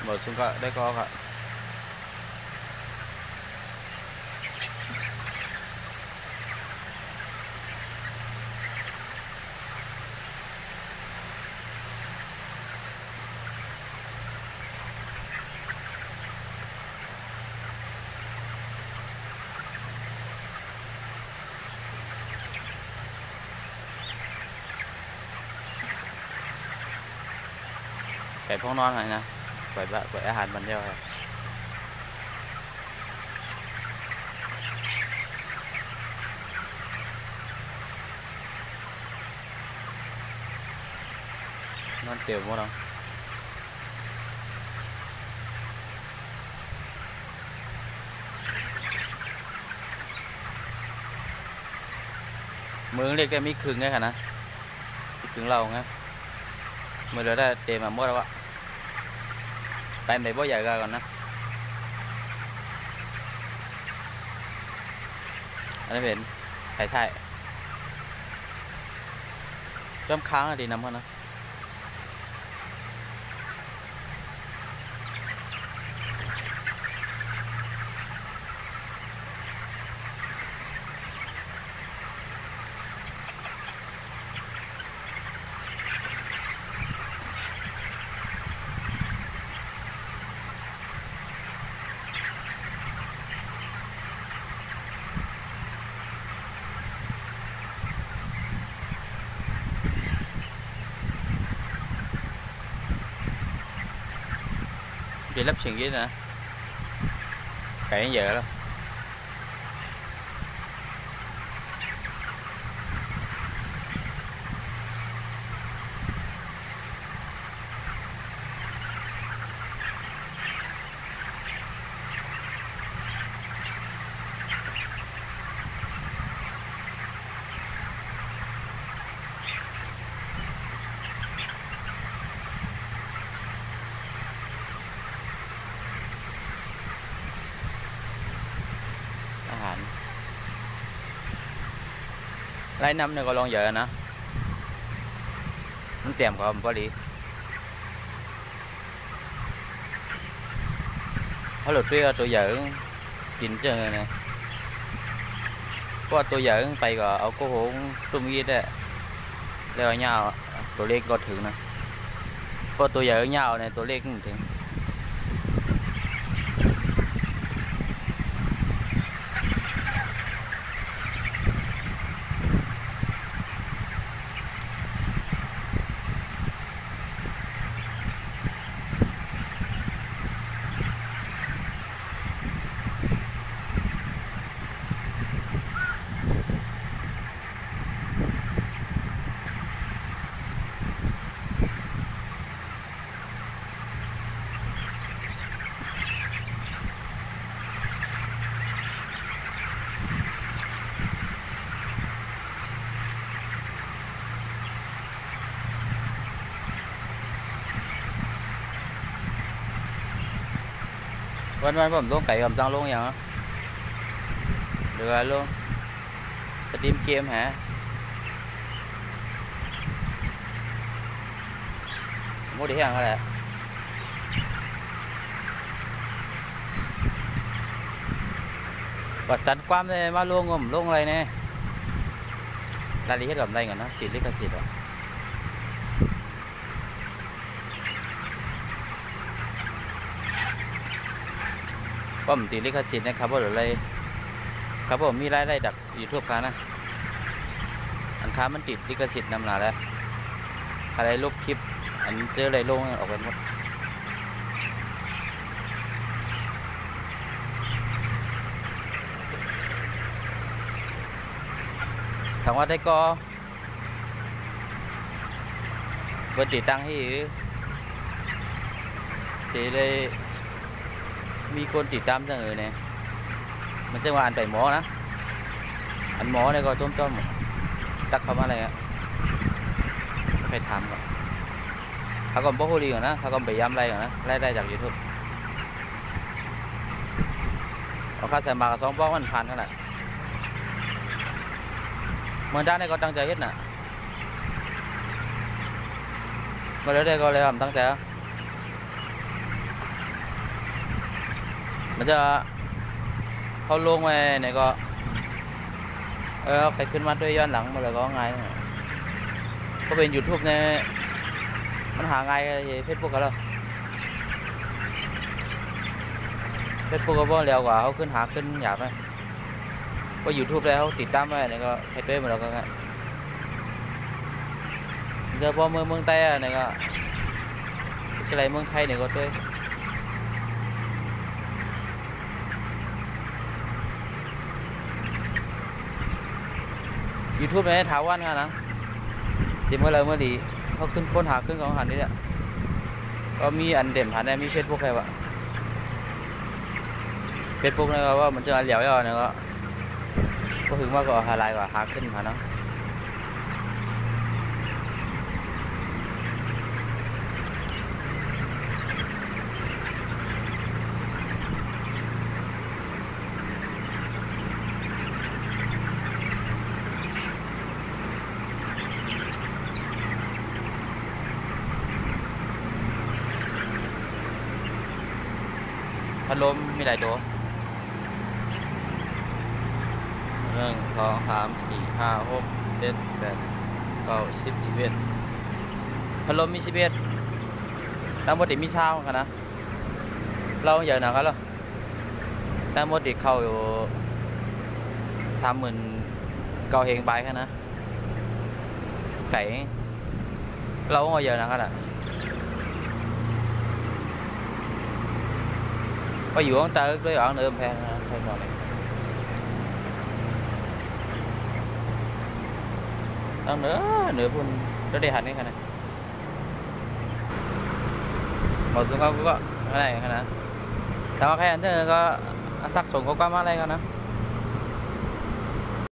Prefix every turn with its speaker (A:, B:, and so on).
A: หมดซึ่งก็ได้ก็ไก่พวกนอนอะไรนะไก่อาหารมันเยอะนอนเตียวหมดแล้วมือเรียกแกมีครึ่งไงค่ะนะครึ่งเราไงมือเราได้เต็มมาหมดแล้วอะไปไหนบ่ใหญ่ก่อนนะอันนี้เป็นไถ่เริ่มค้างอะดีน้ำกันนะđi lắp xuyền dưới nè cậy giờ đó lấy năm này còn lon giờ nè nó tìm còn có đi họ lột kia tôi giờ chín giờ này có tôi giờ bay gọi ở cô hổ trung yên đấy leo nhau tôi lên có thử nè có tôi giờ nhau này tôi lên cũng thửวันผมลงไก่ผมจังลงอย่างเดือดลงจะทีมเกมฮะโมดีอย่างไรปัดจันความเลยมาลงผมลงอะไรเนี่ยรายละเอียดกับอะไรกันนะติดลิขสิทธิ์ผมติดลิขสิทธิ์นะครับว่าอะไรครับผมมีรายได้จากยูทูบค้านะอันค้ามันติดลิขสิทธิ์นำหนาแล้วอะไรลบคลิปอันเจออะไรลงออกไปหมดถามว่าได้ก็เปิดติดตั้งให้ที่เลยมีคนติดตามจังเลยเนี่ยมันจะว่าอันไปหมอนะอันหมอเนี่ยก็ต้มตักคำอะไรอ่ะไปทำก่อนเขาก็บอกดีก่อนนะเขาก็ไปย้ำอะไรก่อนนะไล่ได้จากยูทูบเอาค่าใส่มากับ2 บล็อกมันพันขนาดเมื่อด้านนี้ก็ตั้งใจเฮ็ดน่ะมาเลยได้ก็เลยทำตั้งใจ มันจะเขาลงไว้เนี่ยก็ใครขึ้นมาด้วยย้อนหลังมาเลยก็ง่ายก็เป็น YouTube เนี่ยมันหาง่ายเฟซบุ๊กกันแล้วเฟซบุ๊กก็บ่เร็วกว่าเขาขึ้นหาขึ้นหยาบไหมก็ YouTube แล้วเขาติดตามไว้เนี่ยก็เฮ็ดด้วยมาแล้วก็ง่ายเดี๋ยวพอเมืองไทยเนี่ยก็อะไรเมืองไทยเนี่ยก็ด้วยYouTube เนี่ยถาวรกันนะทีเมื่อไรเมื่อดีเขาขึ้นค้นหาขึ้นของหันนี่แหละก็มีอันเด่นหันได้มีเฟซบุ๊กใครวะเฟซบุ๊กเนี่ยว่ามันจะเหลียวย่อเนี่ยก็ถึงว่าก็หาลายกว่าหาขึ้นหาเนาะพัดลมมีหลายตัว1 2 3 4 5 6 7 8 9 10 11พัดลมมี11ทั้งหมดมีเช้ากันนะเราอย่างหนักกันหรอทั้งหมดเข้าอยู่39,000เฮงใบแค่นะไก่เราก็อย่างหนักกันอ่ะก็อยู่ข้างใต้ด้วยอ่างเดิมแพงนะใช่หมดเลยตั้งเนื้อพุ่นจะได้หันนี่ขนาดหมดสุดเขาก็อะไรขนาดแต่ว่าใครอันเธอก็ทักส่งเขาก็มาอะไรกันนะ